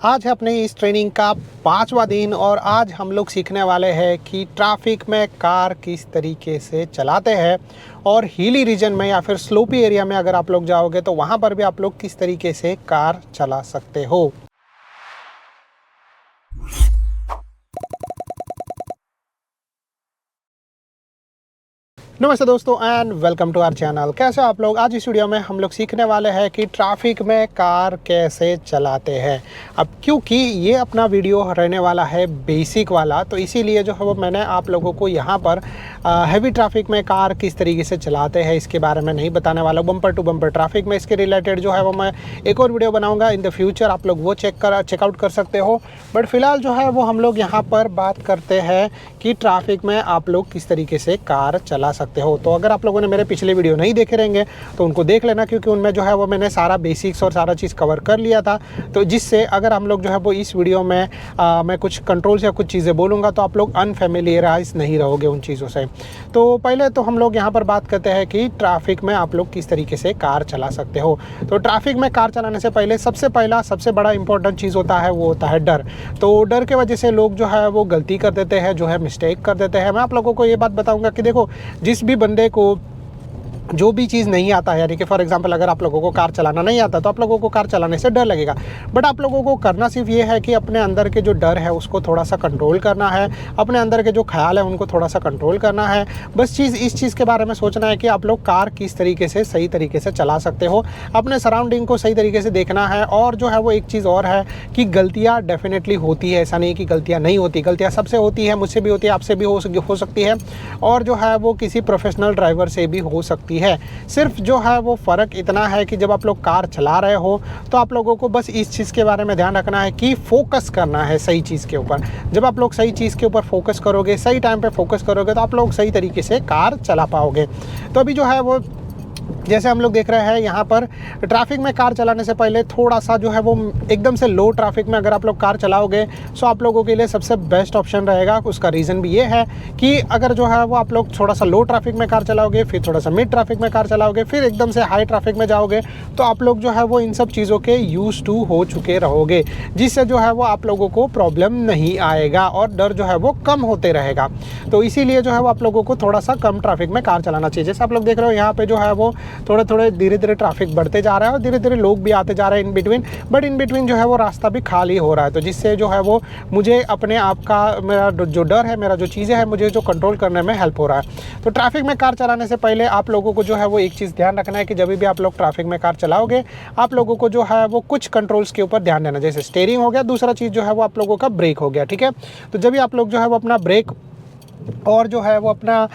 आज है अपने इस ट्रेनिंग का 5वां दिन और आज हम लोग सीखने वाले हैं कि ट्रैफिक में कार किस तरीके से चलाते हैं और हिली रीजन में या फिर स्लोपी एरिया में अगर आप लोग जाओगे तो वहाँ पर भी आप लोग किस तरीके से कार चला सकते हो। नमस्ते दोस्तों and welcome to our channel. कैसे हो आप लोग। आज इस वीडियो में हम लोग सीखने वाले हैं कि ट्रैफिक में कार कैसे चलाते हैं। अब क्योंकि ये अपना वीडियो रहने वाला है बेसिक वाला, तो इसीलिए जो है वो मैंने आप लोगों को यहाँ पर हैवी ट्रैफिक में कार किस तरीके से चलाते हैं इसके बारे में नहीं बताने वाला। बम्पर टू बम्पर ट्रैफिक में इसके रिलेटेड जो है वो मैं एक और वीडियो बनाऊँगा इन द फ्यूचर, आप लोग वो चेकआउट कर सकते हो। बट फिलहाल जो है वो हम लोग यहाँ पर बात करते हैं कि ट्रैफिक में आप लोग किस तरीके से कार चला सकते हो। तो अगर आप लोगों ने मेरे पिछले वीडियो नहीं देखे रहेंगे तो उनको देख लेना, क्योंकि उनमें जो है वो मैंने सारा बेसिक्स और सारा चीज़ कवर कर लिया था। तो जिससे अगर हम लोग जो है वो इस वीडियो में मैं कुछ कंट्रोल से कुछ चीज़ें बोलूँगा तो आप लोग अनफेमिलियराइज नहीं रहोगे उन चीज़ों से। तो पहले तो हम लोग यहाँ पर बात करते हैं कि ट्रैफिक में आप लोग किस तरीके से कार चला सकते हो। तो ट्रैफिक में कार चलाने से पहले सबसे बड़ा इंपॉर्टेंट चीज़ होता है वो होता है डर। तो डर के वजह से लोग जो है वो गलती कर देते हैं, जो है मिस्टेक कर देते हैं। मैं आप लोगों को ये बात बताऊंगा कि देखो, जिस भी बंदे को जो भी चीज़ नहीं आता है, यानी कि फॉर एग्जांपल अगर आप लोगों को कार चलाना नहीं आता तो आप लोगों को कार चलाने से डर लगेगा। बट आप लोगों को करना सिर्फ ये है कि अपने अंदर के जो डर है उसको थोड़ा सा कंट्रोल करना है, अपने अंदर के जो ख्याल है उनको थोड़ा सा कंट्रोल करना है। बस इस चीज़ के बारे में सोचना है कि आप लोग कार किस तरीके से सही तरीके से चला सकते हो, अपने सराउंडिंग को सही तरीके से देखना है। और जो है वो एक चीज़ और है कि गलतियाँ डेफिनेटली होती है, ऐसा नहीं कि गलतियाँ नहीं होती। गलतियाँ सबसे होती है, मुझसे भी होती है, आपसे भी हो सकती है, और जो है वो किसी प्रोफेशनल ड्राइवर से भी हो सकती है। सिर्फ जो है वो फ़र्क इतना है कि जब आप लोग कार चला रहे हो तो आप लोगों को बस इस चीज़ के बारे में ध्यान रखना है कि फोकस करना है सही चीज़ के ऊपर। जब आप लोग सही चीज़ के ऊपर फोकस करोगे, सही टाइम पे फोकस करोगे, तो आप लोग सही तरीके से कार चला पाओगे। तो अभी जो है वो जैसे हम लोग देख रहे हैं यहाँ पर ट्रैफिक में कार चलाने से पहले थोड़ा सा जो है वो एकदम से लो ट्रैफिक में अगर आप लोग कार चलाओगे सो आप लोगों के लिए सबसे बेस्ट ऑप्शन रहेगा। उसका रीज़न भी ये है कि अगर जो है वो आप लोग थोड़ा सा लो ट्रैफिक में कार चलाओगे, फिर थोड़ा सा मिड ट्रैफिक में कार चलाओगे, फिर एकदम से हाई ट्रैफिक में जाओगे, तो आप लोग जो है वो इन सब चीज़ों के यूज टू हो चुके रहोगे, जिससे जो है वो आप लोगों को प्रॉब्लम नहीं आएगा और डर जो है वो कम होते रहेगा। तो इसीलिए जो है वो आप लोगों को थोड़ा सा कम ट्रैफिक में कार चलाना चाहिए। जैसे आप लोग देख रहे हो यहाँ पे जो है वो थोड़े धीरे धीरे ट्रैफिक बढ़ते जा रहा है और धीरे धीरे लोग भी आते जा रहे हैं in between, but in between जो है वो रास्ता भी खाली हो रहा है। तो जिससे जो है वो मुझे अपने आप का मेरा जो डर है, मेरा जो चीज़ें हैं, मुझे जो कंट्रोल करने में हेल्प हो रहा है। तो ट्रैफिक में कार चलाने से पहले आप लोगों को जो है वो एक चीज़ ध्यान रखना है कि जब भी आप लोग ट्रैफिक में कार चलाओगे आप लोगों को जो है वो कुछ कंट्रोल्स के ऊपर ध्यान देना। जैसे स्टीयरिंग हो गया, दूसरा चीज़ जो है वो आप लोगों का ब्रेक हो गया, ठीक है। तो जब भी आप लोग जो है वो अपना ब्रेक और जो है वो अपना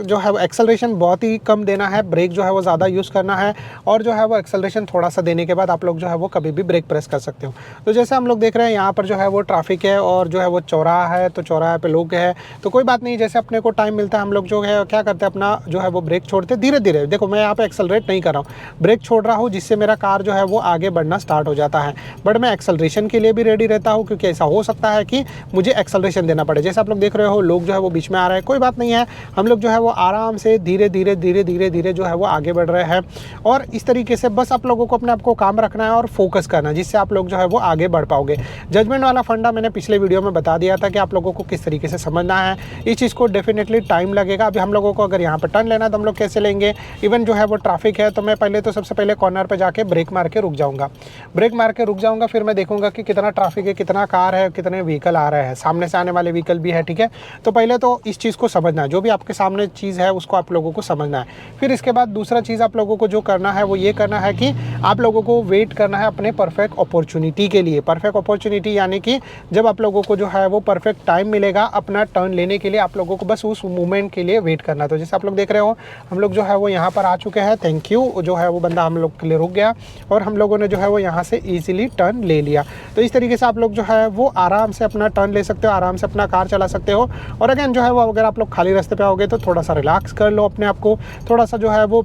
जो है वो एक्सेलरेशन बहुत ही कम देना है, ब्रेक जो है वो ज़्यादा यूज़ करना है, और जो है वो एक्सेलरेशन थोड़ा सा देने के बाद आप लोग जो है वो कभी भी ब्रेक प्रेस कर सकते हो। तो जैसे हम लोग देख रहे हैं यहाँ पर जो है वो ट्रैफिक है और जो है वो चौराहा है, तो चौराहे पे लोग हैं, तो कोई बात नहीं। जैसे अपने को टाइम मिलता है हम लोग जो है क्या करते हैं, अपना जो है वो ब्रेक छोड़ते धीरे धीरे। देखो मैं यहाँ पर एक्सेलरेट नहीं कर रहा हूँ, ब्रेक छोड़ रहा हूँ, जिससे मेरा कार जो है वो आगे बढ़ना स्टार्ट हो जाता है। बट मैं एक्सेलरेशन के लिए भी रेडी रहता हूँ, क्योंकि ऐसा हो सकता है कि मुझे एक्सेलरेशन देना पड़े। जैसे आप लोग देख रहे हो लोग जो है वो बीच में आ रहे हैं, कोई बात नहीं है, हम लोग जो है वो आराम से धीरे धीरे जो है वो आगे बढ़ रहे हैं। और इस तरीके से बस आप लोगों को अपने आप को काम रखना है और फोकस करना है, जिससे आप लोग जो है वो आगे बढ़ पाओगे। जजमेंट वाला फंडा मैंने पिछले वीडियो में बता दिया था कि आप लोगों को किस तरीके से समझना है। इस चीज़ को डेफिनेटली टाइम लगेगा। अभी हम लोगों को अगर यहाँ पर टर्न लेना तो हम लोग कैसे लेंगे, इवन जो है वो ट्रैफिक है तो मैं सबसे पहले कॉर्नर पर जाके ब्रेक मार के रुक जाऊँगा, फिर मैं देखूँगा कि कितना ट्रैफिक है, कितना कार है, कितने व्हीकल आ रहे हैं, सामने से आने वाले व्हीकल भी है, ठीक है। तो पहले तो इस चीज़ को समझना है, जो भी आपके सामने चीज़ है उसको आप लोगों को समझना है। फिर इसके बाद दूसरा चीज़ आप लोगों को जो करना है वो ये करना है कि आप लोगों को वेट करना है अपने परफेक्ट अपॉर्चुनिटी के लिए। परफेक्ट अपॉर्चुनिटी यानी कि जब आप लोगों को जो है वो परफेक्ट टाइम मिलेगा अपना टर्न लेने के लिए, आप लोगों को बस उस मोमेंट के लिए वेट करना है। तो जैसे आप लोग देख रहे हो हम लोग जो है वो यहाँ पर आ चुके हैं, थैंक यू। जो है वो बंदा हम लोग के लिए रुक गया और हम लोगों ने जो है वो यहाँ से ईजिली टर्न ले लिया। तो इस तरीके से आप लोग जो है वो आराम से अपना टर्न ले सकते हो, आराम से अपना कार चला सकते हो। और अगेन जो है वो अगर आप लोग खाली रास्ते पे आओगे तो थोड़ा सा रिलैक्स कर लो अपने आप को, थोड़ा सा जो है वो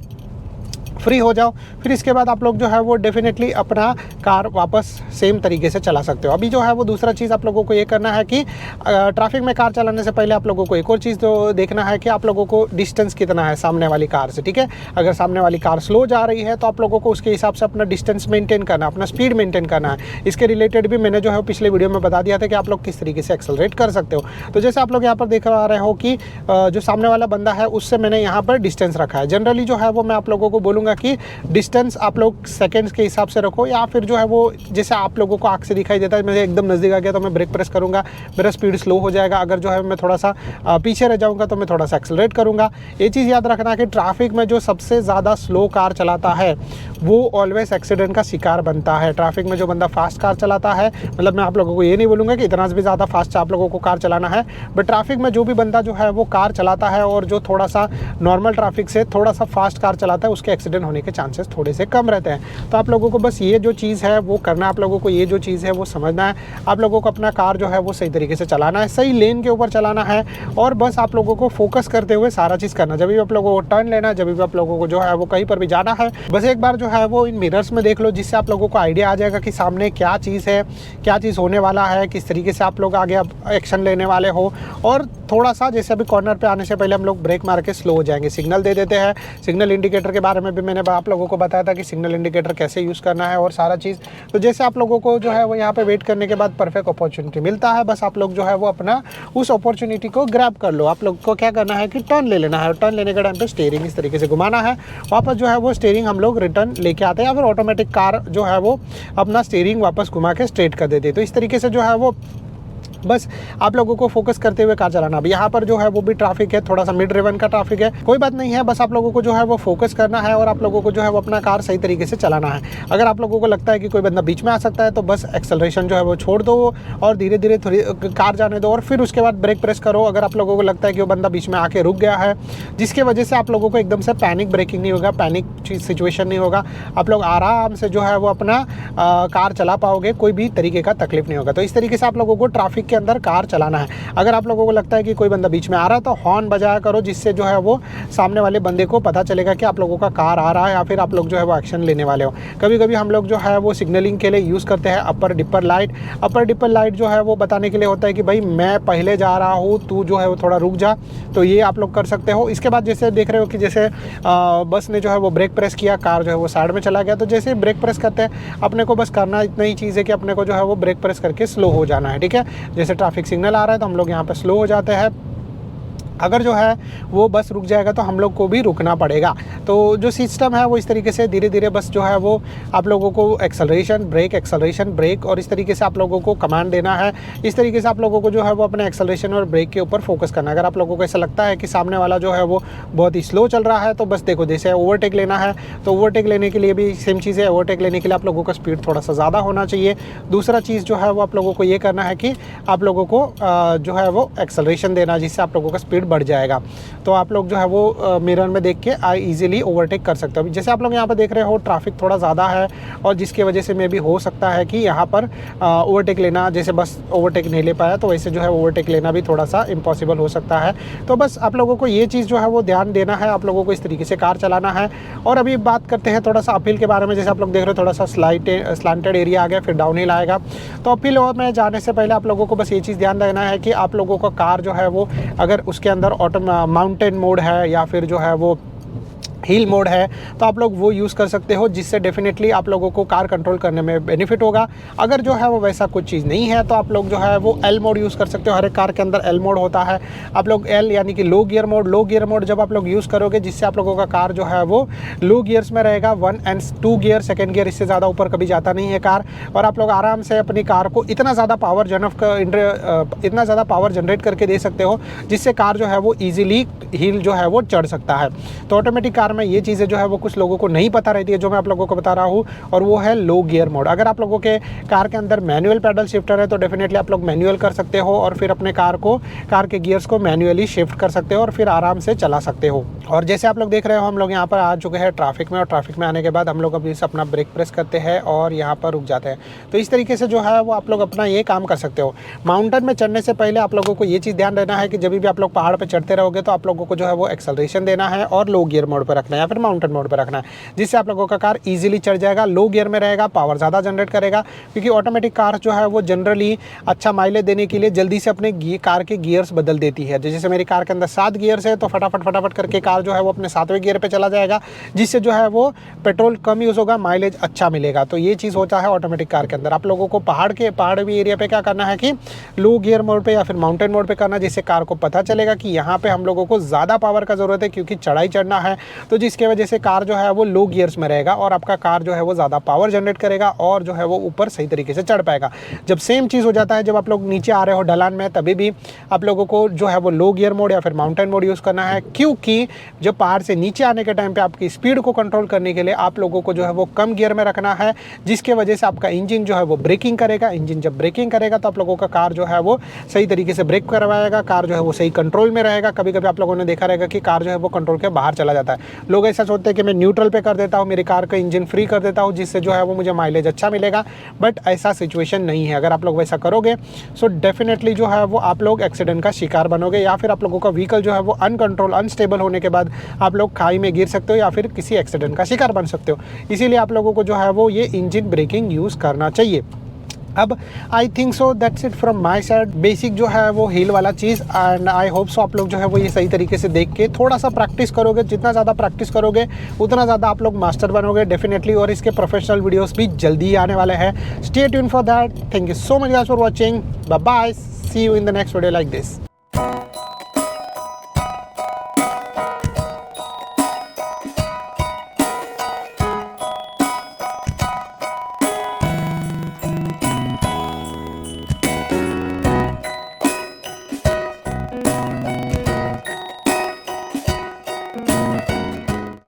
फ्री हो जाओ, फिर इसके बाद आप लोग जो है वो डेफिनेटली अपना कार वापस सेम तरीके से चला सकते हो। अभी जो है वो दूसरा चीज़ आप लोगों को ये करना है कि ट्रैफिक में कार चलाने से पहले आप लोगों को एक और चीज़ तो देखना है कि आप लोगों को डिस्टेंस कितना है सामने वाली कार से, ठीक है। अगर सामने वाली कार स्लो जा रही है तो आप लोगों को उसके हिसाब से अपना डिस्टेंस मेंटेन करना, अपना स्पीड मेंटेन करना है। इसके रिलेटेड भी मैंने जो है पिछले वीडियो में बता दिया था कि आप लोग किस तरीके से एक्सेलरेट कर सकते हो। तो जैसे आप लोग यहाँ पर देख पा रहे हो कि जो सामने वाला बंदा है उससे मैंने यहाँ पर डिस्टेंस रखा है। जनरली जो है वो मैं आप लोगों को बोलूँगा कि डिस्टेंस आप लोग सेकेंड्स के हिसाब से रखो, या फिर जो है वो जैसे आप लोगों को आँख से दिखाई देता है, मैं एकदम नज़दीक आ गया तो मैं ब्रेक प्रेस करूँगा, मेरा स्पीड स्लो हो जाएगा। अगर जो है मैं थोड़ा सा पीछे रह जाऊँगा तो मैं थोड़ा सा एक्सेलरेट करूँगा। ये चीज़ याद रखना कि ट्रैफिक में जो सबसे ज़्यादा स्लो कार चलाता है वो ऑलवेज एक्सीडेंट का शिकार बनता है। ट्रैफिक में जो बंदा फास्ट कार चलाता है, मतलब मैं आप लोगों को ये नहीं बोलूँगा कि इतना भी ज़्यादा फास्ट आप लोगों को कार चलाना है, बट ट्रैफिक में जो भी बंदा जो है वो कार चलाता है और जो थोड़ा सा नॉर्मल ट्रैफिक से थोड़ा सा फास्ट कार चलाता है, उसके एक्सीडेंट होने के चांसेस थोड़े से कम रहते हैं। तो आप लोगों को बस ये जो चीज़ है वो करना है, आप लोगों को ये जो चीज़ है वो समझना है। आप लोगों को अपना कार जो है वो सही तरीके से चलाना है, सही लेन के ऊपर चलाना है, और बस आप लोगों को फोकस करते हुए सारा चीज़ करना। जब भी आप लोगों को टर्न लेना है, जब भी आप लोगों को जो है वो कहीं पर भी जाना है, बस एक बार जो है वो इन मिरर्स में देख लो, जिससे आप लोगों को आइडिया आ जाएगा कि सामने क्या चीज़ है, क्या चीज़ होने वाला है, किस तरीके से आप लोग आगे अब एक्शन लेने वाले हो। और थोड़ा सा जैसे अभी कॉर्नर पे आने से पहले हम लोग ब्रेक मार के स्लो हो जाएंगे, सिग्नल दे देते हैं। सिग्नल इंडिकेटर के बारे में भी मैंने आप लोगों को बताया था कि सिग्नल इंडिकेटर कैसे यूज़ करना है और सारा चीज़। तो जैसे आप लोगों को जो है वो यहाँ पे वेट करने के बाद परफेक्ट अपॉर्चुनिटी मिलता है, बस आप लोग जो है वो अपना उस अपॉर्चुनिटी को ग्रैब कर लो। आप लोग को क्या करना है कि टर्न ले लेना है, टर्न लेने के टाइम पे स्टीयरिंग इस तरीके से घुमाना है, वापस जो है वो स्टीयरिंग हम लोग रिटर्न लेके आते हैं, या फिर ऑटोमेटिक कार जो है वो अपना स्टीयरिंग वापस घुमा के स्ट्रेट कर देती है। तो इस तरीके से जो है वो बस आप लोगों को फोकस करते हुए कार चलाना। अब यहाँ पर जो है वो भी ट्रैफिक है, थोड़ा सा मिड रिवन का ट्रैफिक है, कोई बात नहीं है, बस आप लोगों को जो है वो फोकस करना है और आप लोगों को जो है वो अपना कार सही तरीके से चलाना है। अगर आप लोगों को लगता है कि कोई बंदा बीच में आ सकता है तो बस एक्सेलरेशन जो है वो छोड़ दो और धीरे धीरे थोड़ी कार जाने दो, और फिर उसके बाद ब्रेक प्रेस करो। अगर आप लोगों को लगता है कि वो बंदा बीच में आके रुक गया है, जिसकी वजह से आप लोगों को एकदम से पैनिक ब्रेकिंग नहीं होगा, पैनिक सिचुएशन नहीं होगा, आप लोग आराम से जो है वो अपना कार चला पाओगे, कोई भी तरीके का तकलीफ नहीं होगा। तो इस तरीके से आप लोगों को ट्रैफिक के अंदर कार चलाना है। अगर आप लोगों को लगता है कि कोई बंदा बीच में आ रहा है तो हॉर्न बजाया करो, जिससे जो है वो सामने वाले बंदे को पता चलेगा कि आप लोगों का कार आ रहा है या फिर आप लोग जो है वो एक्शन लेने वाले हो। कभी कभी हम लोग जो है वो सिग्नलिंग के लिए यूज़ करते हैं upper dipper light. Upper dipper light जो है वो बताने के लिए होता है कि भाई मैं पहले जा रहा हूँ, तू जो है वो थोड़ा रुक जा। तो ये आप लोग कर सकते हो। इसके बाद जैसे देख रहे हो कि जैसे बस ने जो है वो ब्रेक प्रेस किया, कार जो है वो साइड में चला गया। तो जैसे ब्रेक प्रेस करते हैं अपने को बस करना इतना ही चीज़ है कि अपने को जो है वो ब्रेक प्रेस करके स्लो हो जाना है, ठीक है। जैसे ट्रैफिक सिग्नल आ रहा है तो हम लोग यहाँ पे स्लो हो जाते हैं। अगर जो है वो बस रुक जाएगा तो हम लोग को भी रुकना पड़ेगा। तो जो सिस्टम है वो इस तरीके से धीरे धीरे बस जो है वो आप लोगों को एक्सेलरेशन ब्रेक और इस तरीके से आप लोगों को कमांड देना है। इस तरीके से आप लोगों को जो है वो अपने एक्सेलरेशन और ब्रेक के ऊपर फोकस करना है। अगर आप लोगों को ऐसा लगता है कि सामने वाला जो है वो बहुत ही स्लो चल रहा है तो बस देखो, जैसे ओवरटेक लेना है तो ओवरटेक लेने के लिए भी सेम चीज़ है। ओवरटेक लेने के लिए आप लोगों का स्पीड थोड़ा सा ज़्यादा होना चाहिए। दूसरा चीज़ जो है वो आप लोगों को ये करना है कि आप लोगों को जो है वो एक्सेलरेशन देना, जिससे आप लोगों का स्पीड बढ़ जाएगा। तो आप लोग जो है वो मिरर में देख के इजीली ओवरटेक कर सकते हो। जैसे आप लोग यहाँ पर देख रहे हो ट्रैफिक थोड़ा ज़्यादा है और जिसकी वजह से मे भी हो सकता है कि यहाँ पर ओवरटेक लेना, जैसे बस ओवरटेक नहीं ले पाया तो वैसे जो है ओवरटेक लेना भी थोड़ा सा इम्पॉसिबल हो सकता है। तो बस आप लोगों को ये चीज़ जो है वो ध्यान देना है, आप लोगों को इस तरीके से कार चलाना है। और अभी बात करते हैं थोड़ा सा अपहिल के बारे में। जैसे आप लोग देख रहे हो थोड़ा सा स्लांटेड एरिया आ गया, फिर डाउन हिल आएगा। तो अपहिल में जाने से पहले आप लोगों को बस ये चीज़ ध्यान देना है कि आप लोगों का कार जो है वो अगर उसके अंदर माउंटेन मोड है या फिर जो है वो हिल मोड है तो आप लोग वो यूज़ कर सकते हो, जिससे डेफिनेटली आप लोगों को कार कंट्रोल करने में बेनिफिट होगा। अगर जो है वो वैसा कुछ चीज़ नहीं है तो आप लोग जो है वो एल मोड यूज़ कर सकते हो। हर एक कार के अंदर एल मोड होता है। आप लोग एल यानी कि लो गियर मोड जब आप लोग यूज़ करोगे, जिससे आप लोगों का कार जो है वो लो गियर्स में रहेगा। 1 और 2 गियर, सेकेंड गियर इससे ज़्यादा ऊपर कभी जाता नहीं है कार। और आप लोग आराम से अपनी कार को इतना ज़्यादा पावर जनरेट करके दे सकते हो, जिससे कार जो है वो ईजिली हिल जो है वो चढ़ सकता है। तो ऑटोमेटिक कार में ये चीज़ें जो है वो कुछ लोगों को नहीं पता रहती है, जो मैं आप लोगों को बता रहा हूँ, और वो है लो गियर मोड। अगर आप लोगों के कार के अंदर मैनुअल पैडल शिफ्टर है तो डेफिनेटली आप लोग मैनुअल कर सकते हो और फिर अपने कार के गियर्स को मैनुअली शिफ्ट कर सकते हो और फिर आराम से चला सकते हो। और जैसे आप लोग देख रहे हो हम लोग यहाँ पर आ चुके हैं ट्रैफिक में, और ट्रैफिक में आने के बाद हम लोग अभी अपना ब्रेक प्रेस करते हैं और यहाँ पर रुक जाते हैं। तो इस तरीके से जो है वो आप लोग अपना ये काम कर सकते हो। माउंटेन में चढ़ने से पहले आप लोगों को ये चीज़ ध्यान देना है कि जब भी आप लोग पहाड़ पर चढ़ते रहोगे तो आप लोगों को जो है वो एक्सेलरेशन देना है और लो गियर मोड पर रखना है या फिर माउंटेन मोड पर रखना है, जिससे आप लोगों का कार ईजिली चढ़ जाएगा, लो गियर में रहेगा, पावर ज़्यादा जनरेट करेगा। क्योंकि ऑटोमेटिक कार जो है वो जनरली अच्छा माइलेज देने के लिए जल्दी से अपने कार के गियर्स बदल देती है। जैसे मेरी कार के अंदर 7 गियर्स है, तो फटाफट करके कार जो है वो अपने 7वें गियर पे चला जाएगा, जिससे जो है वो पेट्रोल कम यूज़ होगा, माइलेज अच्छा मिलेगा। तो ये चीज़ होता है ऑटोमेटिक कार के अंदर। आप लोगों को पहाड़ी एरिया पे क्या करना है कि लो गियर मोड पे या फिर माउंटेन मोड पे करना, जिससे कार को पता चलेगा कि यहाँ पे हम लोगों को ज़्यादा पावर का ज़रूरत है क्योंकि चढ़ाई चढ़ना है। तो जिसके वजह से कार जो है वो लो गियर्स में रहेगा और आपका कार जो है वो ज़्यादा पावर जनरेट करेगा और जो है वो ऊपर सही तरीके से चढ़ पाएगा। जब सेम चीज़ हो जाता है जब आप लोग नीचे आ रहे हो ढलान में, तभी भी आप लोगों को जो है वो लो गियर मोड या फिर माउंटेन मोड यूज़ करना है। क्योंकि जब पहाड़ से नीचे आने के टाइम पे आपकी स्पीड को कंट्रोल करने के लिए आप लोगों को जो है वो कम गियर में रखना है, जिसके वजह से आपका इंजन जो है वो ब्रेकिंग करेगा। इंजन जब ब्रेकिंग करेगा तो आप लोगों का कार जो है वो सही तरीके से ब्रेक करवाएगा, कार जो है वो सही कंट्रोल में रहेगा। कभी कभी आप लोगों ने देखा रहेगा कि कार जो है वो कंट्रोल के बाहर चला जाता है। लोग ऐसा सोचते हैं कि मैं न्यूट्रल पे कर देता हूँ, मेरी कार का इंजन फ्री कर देता हूँ, जिससे जो है वो मुझे माइलेज अच्छा मिलेगा, बट ऐसा सिचुएशन नहीं है। अगर आप लोग वैसा करोगे सो डेफिनेटली जो है वो आप लोग एक्सीडेंट का शिकार बनोगे, या फिर आप लोगों का व्हीकल जो है वो अनकंट्रोल अनस्टेबल होने के बाद आप लोग खाई में गिर सकते हो या फिर किसी एक्सीडेंट का शिकार बन सकते हो। इसीलिए आप लोगों को जो है वो ये इंजन ब्रेकिंग यूज़ करना चाहिए। अब I think so that's it from my side. Basic जो है वो हील वाला चीज़, एंड आई होप सो आप लोग जो है वो ये सही तरीके से देख के थोड़ा सा प्रैक्टिस करोगे। जितना ज़्यादा प्रैक्टिस करोगे उतना ज़्यादा आप लोग मास्टर बनोगे डेफिनेटली, और इसके प्रोफेशनल वीडियोस भी जल्दी ही आने वाले हैं। Stay tune for that. Thank you so much guys for watching. Bye bye, see you in the next video like this.